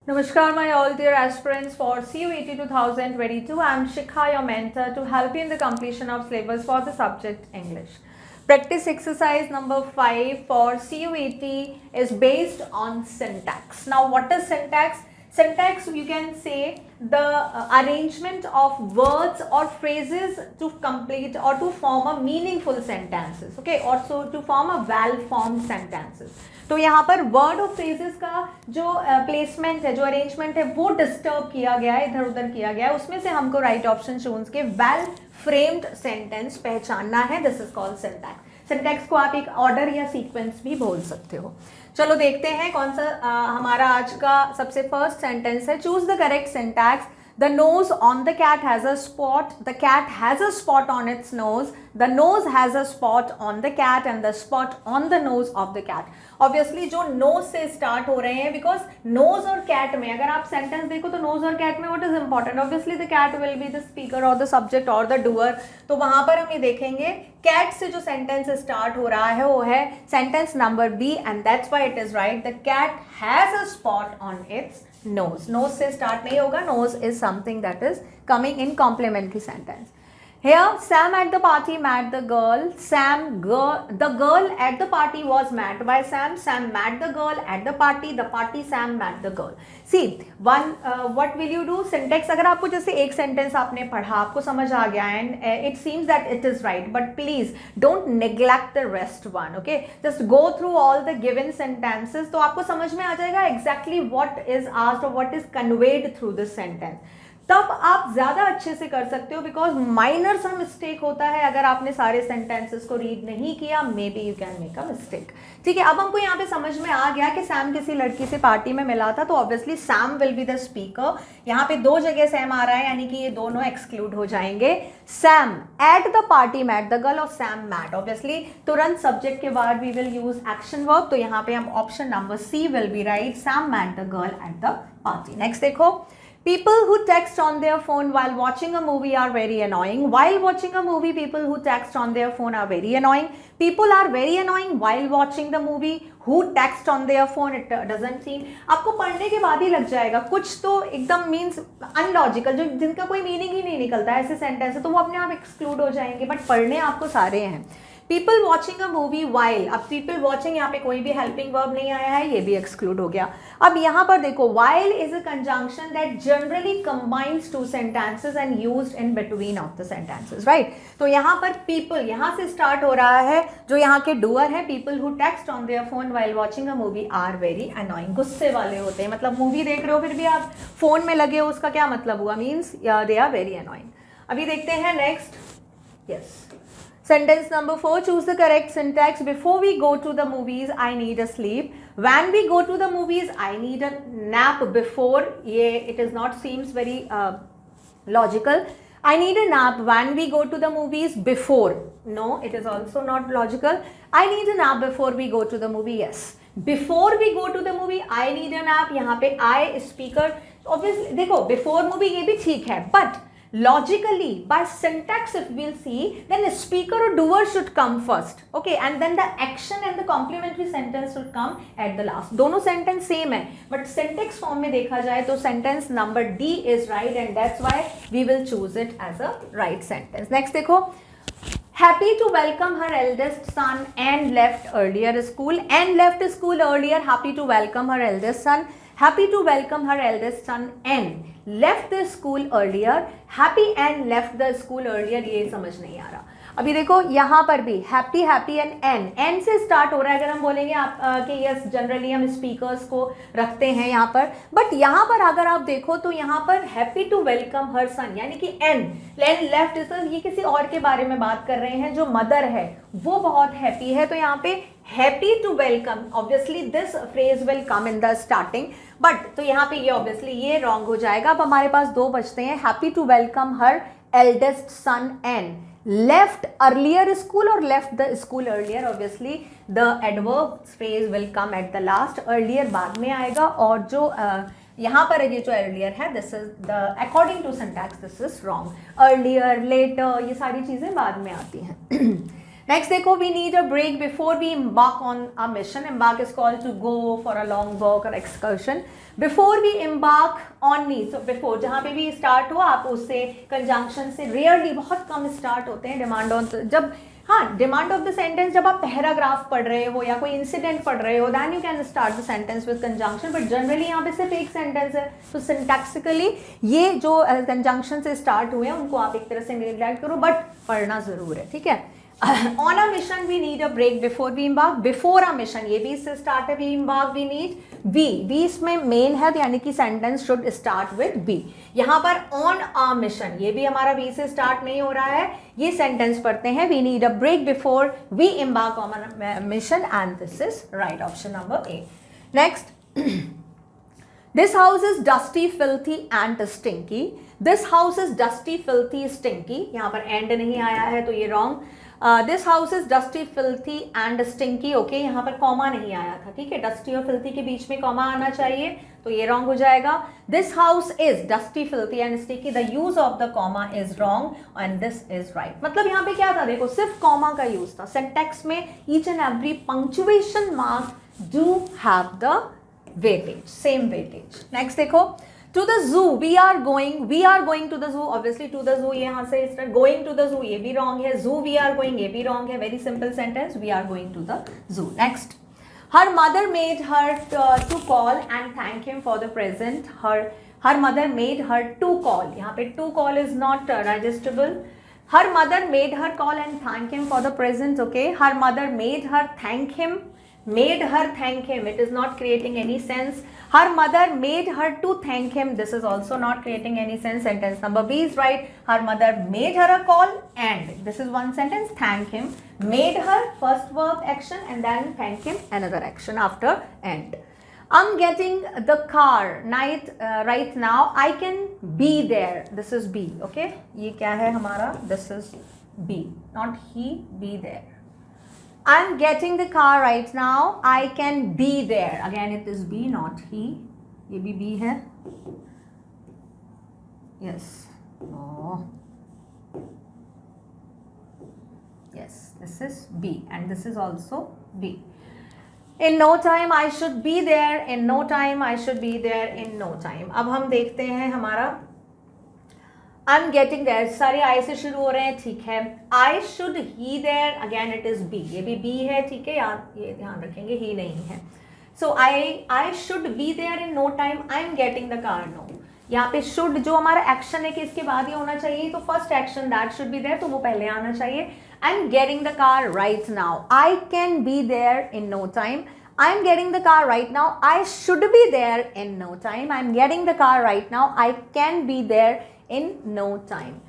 Namaskar, my all dear aspirants for CUET 2022. I am Shikha, your mentor, to help you in the completion of syllabus for the subject English. Practice exercise number 5 for CUET is based on syntax. Now, what is syntax? Syntax, you can say the arrangement of words or phrases to complete or to form a meaningful sentences, okay, also to form a well-formed sentences. तो यहाँ पर word और phrases का जो placement है, जो arrangement है, वो डिस्टर्ब किया गया है, इधर उधर किया गया है, उसमें से हमको राइट ऑप्शन चूज के वेल फ्रेम्ड सेंटेंस पहचानना है. This is called syntax. Syntax को आप एक ऑर्डर या सीक्वेंस भी बोल सकते हो. चलो देखते हैं कौन सा हमारा आज का सबसे फर्स्ट सेंटेंस है. Choose the correct syntax. The nose on the cat has a spot. The cat has a spot on its nose. The nose has a spot on the cat and the spot on the nose of the cat. Obviously जो nose से start हो रहे हैं, because nose और cat में अगर आप sentence देखो तो nose और cat में what is important? Obviously the cat will be the speaker or the subject or the doer. तो वहाँ पर हम ये देखेंगे cat से जो sentence start हो रहा है वो है sentence number B and that's why it is right. The cat has a spot on its nose. Nose से start नहीं होगा. Nose is something that is coming in complementary sentence. Here, Sam at the party met the girl. The girl at the party was met by Sam. Sam met the girl at the party Sam met the girl. See, what will you do? Syntax अगर आपको जैसे एक sentence आपने पढ़ा, आपको समझ आ गया and it seems that it is right, but please don't neglect the rest one, okay? Just go through all the given sentences, तो आपको समझ में आ जाएगा exactly what is asked or what is conveyed through this sentence. तब आप ज्यादा अच्छे से कर सकते हो, बिकॉज माइनर सा मिस्टेक होता है अगर आपने सारे सेंटेंसेस को रीड नहीं किया. May be you can make a mistake. ठीक है, अब हमको यहाँ पे समझ में आ गया कि सैम किसी लड़की से पार्टी में मिला था, तो obviously Sam will be the speaker. यहाँ पे दो जगह सैम आ रहा है, यानी कि ये दोनों एक्सक्लूड हो जाएंगे. Sam at the party met the girl और सैम मैट. ऑब्वियसली तुरंत सब्जेक्ट के बाद we will use action verb, तो यहाँ पे हम option number C will be right. Sam met the girl at the party. Next देखो. People who text on their phone while watching a movie are very annoying. While watching a movie, people who text on their phone are very annoying. People are very annoying while watching the movie. Who text on their phone? It doesn't seem. आपको पढ़ने के बाद ही लग जाएगा. कुछ तो एकदम means analogical, जो जिनका कोई मीनिंग ही नहीं निकलता ऐसे सेंटेंस है, तो वो अपने आप एक्सक्लूड हो जाएंगे, बट पढ़ने आपको सारे हैं. People watching a movie while. अब पीपल वॉचिंग, यहाँ पे कोई भी हेल्पिंग वर्ब नहीं आया है, ये भी एक्सक्लूड हो गया. अब यहाँ पर देखो, while is a conjunction that generally combines two sentences and used in between of the sentences, right. तो यहाँ पर पीपल यहाँ से स्टार्ट हो रहा है, जो यहाँ के डूअर है. People who text on their phone while watching a movie are very annoying. गुस्से वाले होते हैं, मतलब मूवी देख रहे हो फिर भी आप फोन में लगे हो, उसका क्या मतलब हुआ? Means they are very annoying. अभी देखते हैं next. Yes, sentence number 4. Choose the correct syntax. Before we go to the movies, I need a sleep. When we go to the movies, I need a nap. Before, it is not seems very logical. I need a nap when we go to the movies. Before, no, it is also not logical. I need a nap before we go to the movie. Yes, before we go to the movie, I need a nap. यहाँ पे I speaker. Obviously देखो, before movie ये भी ठीक है, but logically by syntax if we'll see, then a speaker or doer should come first, okay, and then the action and the complementary sentence should come at the last. दोनों sentence same है, but syntax form में देखा जाए तो sentence number D is right and that's why we will choose it as a right sentence. Next देखो. Happy to welcome her eldest son and left earlier school. And left school earlier. Happy to welcome her eldest son. Happy to welcome her eldest son and left the school earlier. Happy and left the school earlier, ये समझ नहीं आ रहा. अभी देखो यहाँ पर भी happy happy and N से स्टार्ट हो रहा है. अगर हम बोलेंगे आप कि यस जनरली हम स्पीकर्स को रखते हैं यहाँ पर, बट यहाँ पर अगर आप देखो तो यहाँ पर हैप्पी टू वेलकम हर सन, यानी कि एन लेफ्ट, ये किसी और के बारे में बात कर रहे हैं. जो मदर है वो बहुत हैप्पी है, तो यहाँ पे happy to welcome, obviously this phrase will come in the starting, but तो यहाँ पे ये ऑब्वियसली ये रॉन्ग हो जाएगा. अब हमारे पास दो बचते हैं. Happy to welcome her eldest son and left earlier school or left the school earlier. Obviously the adverb phrase will come at the last. Earlier बाद में आएगा, और जो यहाँ पर ये जो earlier है, this is the according to syntax this is wrong. Earlier, later, ये सारी चीजें बाद में आती हैं. नेक्स्ट देखो, we need a break before we embark on a mission. embark is called to go for a long walk or excursion. Before we embark on नी, so before जहाँ पे भी स्टार्ट हो आप उससे कंजंक्शन से, रेयरली बहुत कम स्टार्ट होते हैं डिमांड ऑन, जब हाँ डिमांड ऑफ द सेंटेंस जब आप पैराग्राफ पढ़ रहे हो या कोई इंसिडेंट पढ़ रहे हो, then you can start the sentence with conjunction, but generally यहाँ पे सिर्फ एक सेंटेंस है, तो सिंटैक्सिकली ये जो कंजंक्शन से स्टार्ट हुए हैं उनको आप एक तरह से नेग्लेक्ट करो, बट पढ़ना जरूर है, ठीक है. On a mission we need a break before we embark. Before a mission, ये भी इससे start है, we embark we need we. We इसमें main है, यानी कि sentence should start with be. यहाँ पर on a mission, ये भी हमारा we से start नहीं हो रहा है, ये sentence पढ़ते हैं, we need a break before we embark on a mission, and this is right option number A. Next, this house is dusty, filthy and stinky. This house is dusty, filthy, stinky. यहाँ पर end नहीं आया है तो ये wrong. This house is dusty, filthy and stinky. Okay, यहाँ पर comma नहीं आया था, ठीक है, डस्टी और फिल्थी के बीच में कॉमा आना चाहिए, तो ये रॉन्ग हो जाएगा. This house is dusty, filthy and stinky, the use of the comma is wrong and this is right. मतलब यहाँ पे क्या था, देखो सिर्फ कॉमा का यूज था. सिंटैक्स में each and every punctuation mark do have the weightage, same weightage. Next देखो, to the zoo we are going to the zoo. obviously to the zoo यहाँ से start, going to the zoo ये भी wrong है, zoo we are going ये भी wrong है. very simple sentence, we are going to the zoo. next, her mother made her to call and thank him for the present. her mother made her to call, यहाँ पे to call is not registrable. her mother made her call and thank him for the present. okay, her mother made her thank him, made her thank him, it is not creating any sense. her mother made her to thank him, this is also not creating any sense. sentence number B is right. her mother made her a call and this is one sentence, thank him, made her first verb action and then thank him another action after and. I'm getting the car right now, I can be there, this is B. okay, ये क्या है हमारा, this is B, not he, be there. I'm getting the car right now, I can be there, again it is B not he, ये भी B है. yes, oh yes, this is B and this is also B. in no time I should be there, in no time I should be there, in no time. अब हम देखते हैं हमारा I'm getting there, सारे I से शुरू हो रहे हैं, ठीक है. I should he there, again it is B, ये भी B है, ठीक है, ये ध्यान रखेंगे, he नहीं है. so I should be there in no time, I'm getting the car. no, यहाँ पे should जो हमारा एक्शन है कि इसके बाद ही होना चाहिए, तो first action that should be there, तो वो पहले आना चाहिए. I'm getting the car right now, I can be there in no time. I'm getting the car right now, I should be there in no time. I'm getting the car right now, I can be there in no time.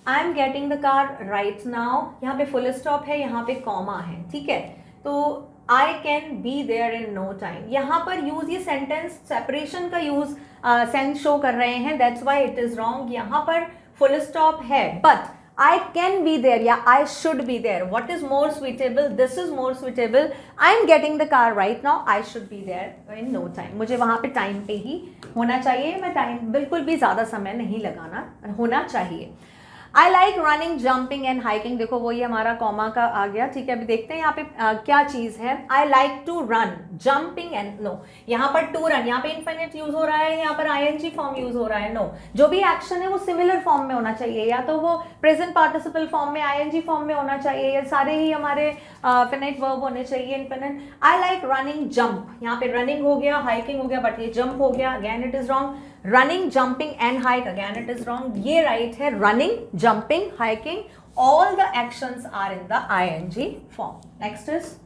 I'm getting the car right now, यहाँ पे full stop है, यहाँ पे comma है, ठीक है, तो I can be there in no time. यहाँ पर यूज, ये सेंटेंस सेपरेशन का यूज सेंस शो कर रहे हैं, that's why it is wrong. यहाँ पर फुल स्टॉप है, but I can be there या I should be there. what is more suitable? this is more suitable. I'm getting the car right now, I should be there in no time. मुझे वहाँ पे time पे ही होना चाहिए, मैं time बिल्कुल भी ज़्यादा समय नहीं लगाना, होना चाहिए. I like running, jumping and hiking. देखो वो ये हमारा कॉमा का आ गया, ठीक है. अभी देखते हैं यहाँ पे क्या चीज़ है. I like to run, jumping and no. यहाँ पर to run, यहाँ पे infinite यूज हो रहा है, यहाँ पर ing फॉर्म यूज हो रहा है. no, जो भी एक्शन है वो सिमिलर फॉर्म में होना चाहिए, या तो वो प्रेजेंट पार्टिसिपल फॉर्म में, ing फॉर्म में होना चाहिए, या सारे ही हमारे फिनिट वर्ब होने चाहिए, infinite. I like running, jump. यहाँ पे running हो गया, hiking हो गया, बट ये jump हो गया, again it is wrong. running, jumping and hike, again it is wrong. ये right है, running, jumping, hiking, all the actions are in the ing form. next is,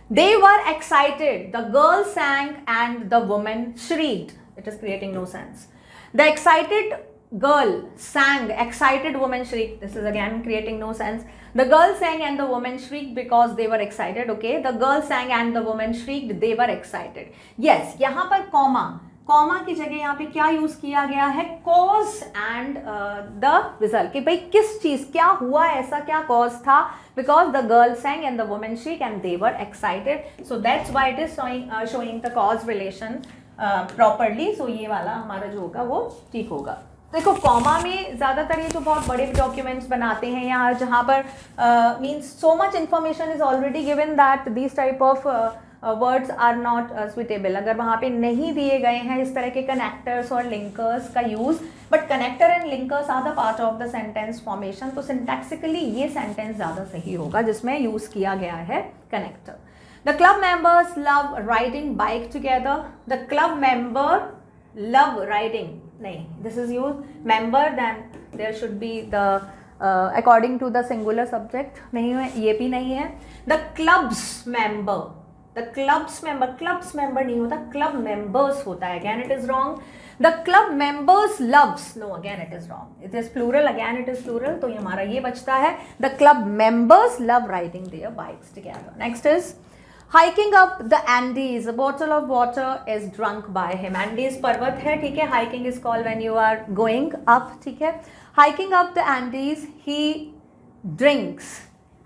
they were excited, the girl sang and the woman shrieked. it is creating no sense. the excited girl sang, excited woman shrieked. this is again creating no sense. the girl sang and the woman shrieked because they were excited. okay, the girl sang and the woman shrieked, they were excited. yes, यहाँ पर comma, comma की जगह यहाँ पे क्या use किया गया है, कॉज एंड द रिजल्ट, कि भाई किस चीज, क्या हुआ, ऐसा क्या कॉज था, because the girl sang and the women shrieked and they were excited, so that's why it is showing the cause relation properly. So ये वाला हमारा जो होगा वो ठीक होगा. देखो कॉमा में ज़्यादातर ये जो बहुत बड़े डॉक्यूमेंट्स बनाते हैं या जहाँ पर means so much information is already given that this type of words are not suitable, अगर वहाँ पे नहीं दिए गए हैं इस तरह के कनेक्टर्स और लिंकर्स का use, but connector and linkers are the part of the sentence formation, तो सिंटैक्सिकली ये सेंटेंस ज़्यादा सही होगा जिसमें यूज़ किया गया है connector. The club members love riding bike together, the club member love riding, नहीं, this is use member, then there should be the according to the singular subject, नहीं है, ये भी नहीं है। The clubs member, the clubs member, clubs member नहीं होता, club members होता है, again it is wrong. The club members loves, no, again it is wrong, it is plural, again it is plural, तो ये हमारा ये बचता है, the club members love riding their bikes together. Next is hiking up the Andes, a bottle of water is drunk by him, Andes पर्वत है, ठीक है, hiking is called when you are going up, ठीक है, hiking up the Andes he drinks,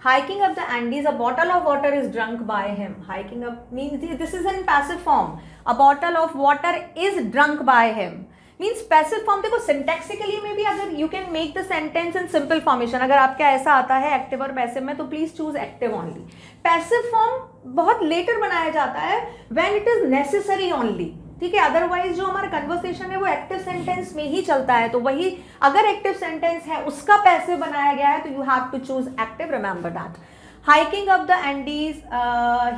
hiking up the Andes, a bottle of water is drunk by him, hiking up means this is in passive form, a bottle of water is drunk by him means passive form। देखो syntactically में भी अगर you can make the sentence in simple formation, अगर आपका ऐसा आता है active और पैसिव में तो please choose active only, passive form बहुत लेटर बनाया जाता है when it is necessary only, ठीक है, अदरवाइज जो हमारा कन्वर्सेशन है वो एक्टिव सेंटेंस में ही चलता है, तो वही अगर एक्टिव सेंटेंस है उसका पैसिव बनाया गया है तो you have to choose active, remember that. Hiking up the Andes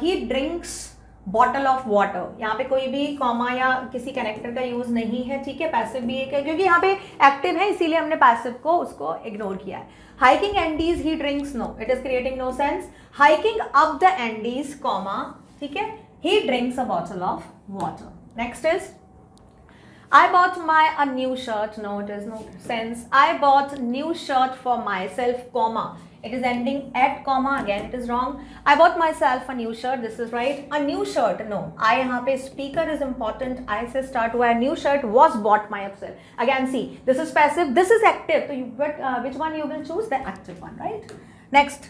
he drinks bottle of water, यहाँ पे कोई भी कॉमा या किसी कनेक्टर का यूज नहीं है, ठीक है, पैसिव भी एक है क्योंकि यहाँ पे एक्टिव है इसीलिए हमने पैसिव को उसको इग्नोर किया है। Hiking Andes he drinks, no, it is creating no sense. Hiking up the Andes comma, ठीक है, he drinks a bottle of water. Next is I bought a new shirt, no, it is no sense, I bought new shirt for myself, comma, it is ending at comma, again it is wrong, I bought myself a new shirt, this is right, a new shirt, no, I यहाँ पे speaker is important, I से start हुआ है, new shirt was bought myself, again see, this is passive, this is active, so you which one you will choose, the active one, right? Next,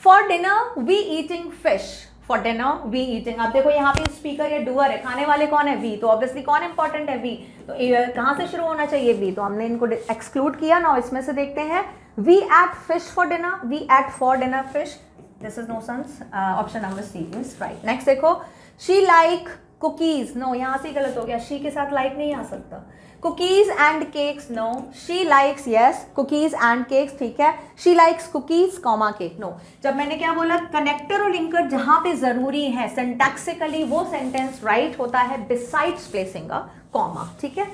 for dinner we eating fish, for dinner we eating, अब देखो यहाँ पे speaker या doer है, खाने वाले कौन है, वी, तो ऑब्वियसली कौन इंपॉर्टेंट है, वी, तो कहाँ से शुरू होना चाहिए, वी, तो हमने इनको एक्सक्लूड किया ना, इसमें से देखते हैं we ate fish for dinner, we ate for dinner fish, this is no sense, option number C is right. Next देखो शी लाइक कुकीज, नो, यहाँ से गलत हो गया, शी के साथ लाइक नहीं आ सकता, cookies and cakes, no, she likes, yes, cookies and cakes, ठीक है, she likes cookies comma cake, no. जब मैंने क्या बोला, कनेक्टर और लिंकर जहां पे जरूरी है सिंटैक्सिकली वो सेंटेंस राइट होता है बिसाइड्स प्लेसिंग अ कॉमा, ठीक है।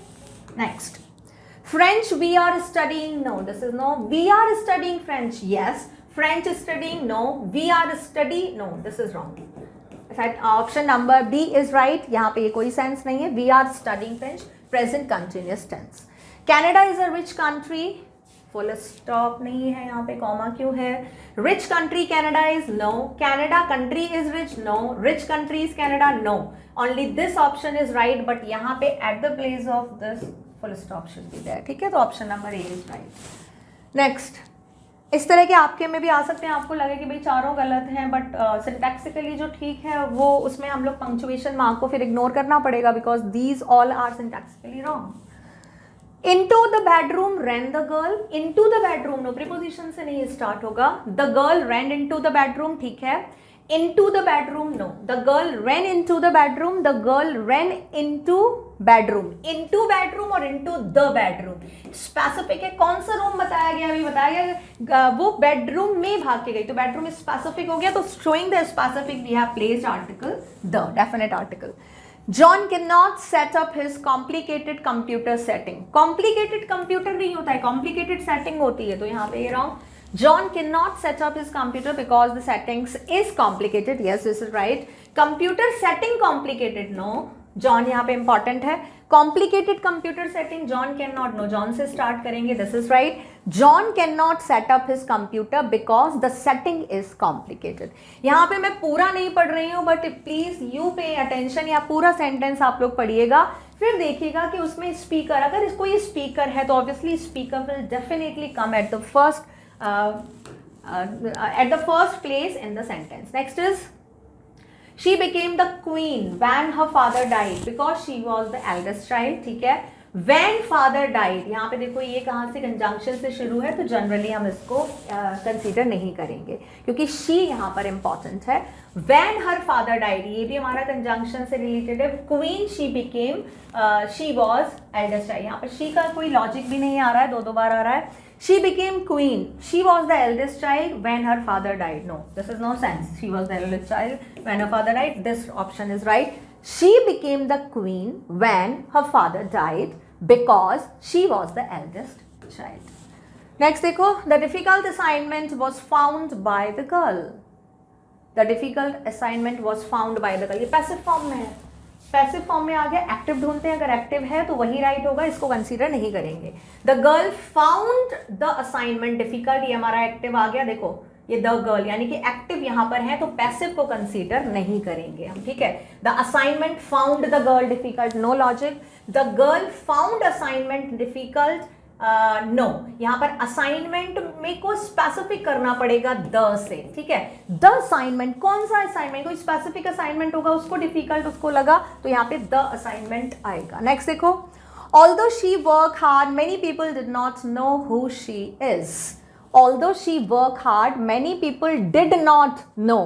Next, French we are studying, no, this is no, we are studying French, yes, French studying, no, we are study, no, this is wrong, option number B is right, यहाँ पे ये कोई sense नहीं है, we are studying French, present continuous tense. Canada is a rich country, full stop नहीं है यहाँ पे, कॉमा क्यों है, rich country Canada is, no, Canada country is rich, no, rich country is Canada, no, only this option is right, but यहाँ पे at the place of this full stop should be there, ठीक है, तो option number A is right. Next, इस तरह के आपके में भी आ सकते हैं, आपको लगे कि भाई चारों गलत हैं, बट सिंटैक्सिकली जो ठीक है वो उसमें हम लोग पंक्चुएशन मार्क को फिर इग्नोर करना पड़ेगा because these all are syntactically wrong. Into the bedroom ran the girl, into the bedroom, no, preposition से नहीं स्टार्ट होगा, the girl ran into the bedroom, ठीक है, into the bedroom, no, the girl ran into the bedroom, the girl ran into bedroom, into bedroom और into the bedroom, specific है, कौन सा room बताया गया, अभी बताया गया वो बेडरूम में भाग के गई, तो बेडरूम स्पेसिफिक हो गया, तो showing the specific we have placed article the, definite article. John cannot set up his complicated computer setting, complicated computer नहीं होता है, complicated setting होती है, तो यहाँ पे ये wrong, John cannot set up his computer because the settings is complicated, yes, this is right, computer setting complicated, no, John यहाँ पे important है, complicated computer setting John cannot, no, John से start करेंगे, this is right, John cannot set up his computer because the setting is complicated। यहाँ पे मैं पूरा नहीं पढ़ रही हूँ, but please you pay attention, या पूरा sentence आप लोग पढ़िएगा, फिर देखिएगा कि उसमें स्पीकर, अगर इसको ये स्पीकर है तो obviously speaker will definitely come at the first at the first place in the sentence. Next is she became the queen when her father died because she was the eldest child, ठीक है, when father died, यहाँ पे देखो ये कहाँ से conjunction से शुरू है, तो जनरली हम इसको कंसीडर नहीं करेंगे क्योंकि शी यहाँ पर इंपॉर्टेंट है। व्हेन हर फादर डाइड, ये भी हमारा कंजंक्शन से रिलेटेड है। Queen she became, she was eldest child, यहाँ पर शी का कोई लॉजिक भी नहीं आ रहा है, दो बार आ रहा है। She became queen, she was the eldest child when her father died, no this is no sense, she was the eldest child when her father died, this option is right. She became the queen when her father died because she was the eldest child. Next देखो, the difficult assignment was found by the girl. The difficult assignment was found by the girl. ये passive form में है, passive form में आ गया, active ढूंढते हैं, अगर active है तो वही राइट होगा, इसको कंसीडर नहीं करेंगे। The girl found the assignment difficult, ये हमारा एक्टिव आ गया, देखो ये द गर्ल यानी कि एक्टिव यहां पर है तो पैसिव को कंसीडर नहीं करेंगे हम, ठीक है। The assignment found the girl difficult, no logic. The girl found assignment difficult, no, यहाँ पर असाइनमेंट में को स्पेसिफिक करना पड़ेगा द से, ठीक है। द असाइनमेंट, कौन सा असाइनमेंट, कोई स्पेसिफिक असाइनमेंट होगा, उसको डिफिकल्ट उसको लगा तो यहाँ पे द असाइनमेंट आएगा। नेक्स्ट देखो, although she work hard many people did not know who she is. Although she worked hard, many people did not know.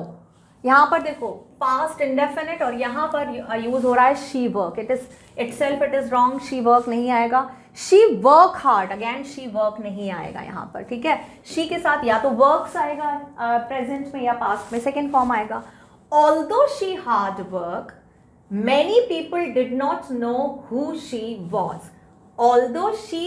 यहाँ पर देखो past indefinite और यहाँ पर यूज हो रहा है she work. It is itself it is wrong. She work नहीं आएगा. She work hard. Again she work नहीं आएगा यहाँ पर, ठीक है। she के साथ या तो works आएगा present में या past में second form आएगा। Although she hard work, many people did not know who she was. Although she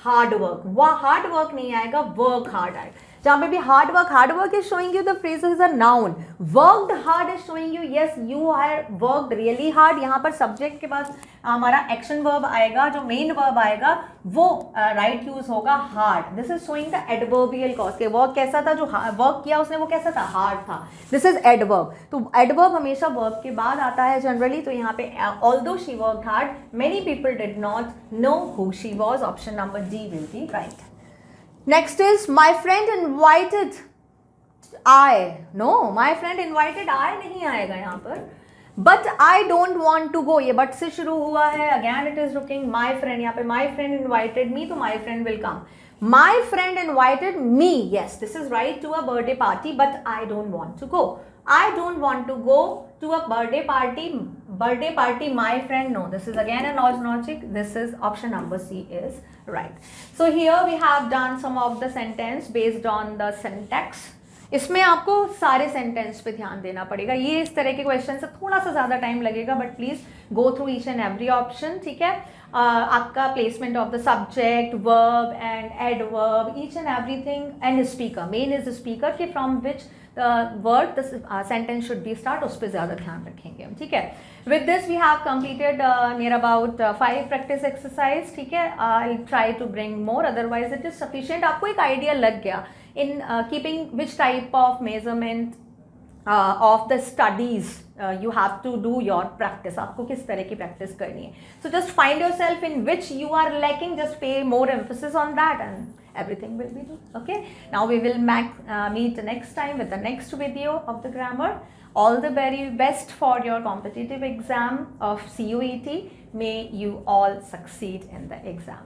hard work, वह हार्ड वर्क नहीं आएगा, वर्क हार्ड आएगा। जहां पे भी hard work is showing you the phrase is a noun, worked hard is showing you yes you are worked really hard. यहाँ पर subject के पास हमारा एक्शन वर्ब आएगा, जो मेन वर्ब आएगा वो राइट यूज होगा hard. This is showing the adverbial cause के वर्क कैसा था, जो वर्क किया उसने वो कैसा था, हार्ड था। दिस इज एडवर्ब, तो एडवर्ब हमेशा वर्ब के बाद आता है जनरली। तो यहाँ पे although she worked hard many people did not know who she was, option number D will be right. Next is my friend invited I. No, my friend invited I नहीं आएगा यहाँ पर। But I don't want to go, ये but से शुरू हुआ है, again it is looking my friend, यहाँ पे my friend invited me तो my friend will come. My friend invited me, yes this is right, to a birthday party but I don't want to go. I don't want to go to a birthday party my friend, no this is again a logic, this is option number C is right. So here we have done some of the sentence based on the syntax. इसमें आपको सारे sentence पे ध्यान देना पड़ेगा, ये इस तरह के क्वेश्चन से थोड़ा सा ज़्यादा टाइम लगेगा but please go through each and every option, ठीक है। आपका placement of the subject, verb and adverb, each and everything, and speaker, main is speaker के from which word the sentence should be start, उस पर ज़्यादा ध्यान रखेंगे हम, ठीक है। With this we have completed near about 5 practice exercise, ठीक है। I try to bring more, otherwise it is sufficient. आपको एक आइडिया लग गया in keeping which type of measurement of the studies you have to do your practice, आपको किस तरह की practice करनी है। So just find yourself in which you are lacking, just pay more emphasis on that and everything will be good, okay. Now we will meet next time with the next video of the grammar. All the very best for your competitive exam of CUET. May you all succeed in the exam.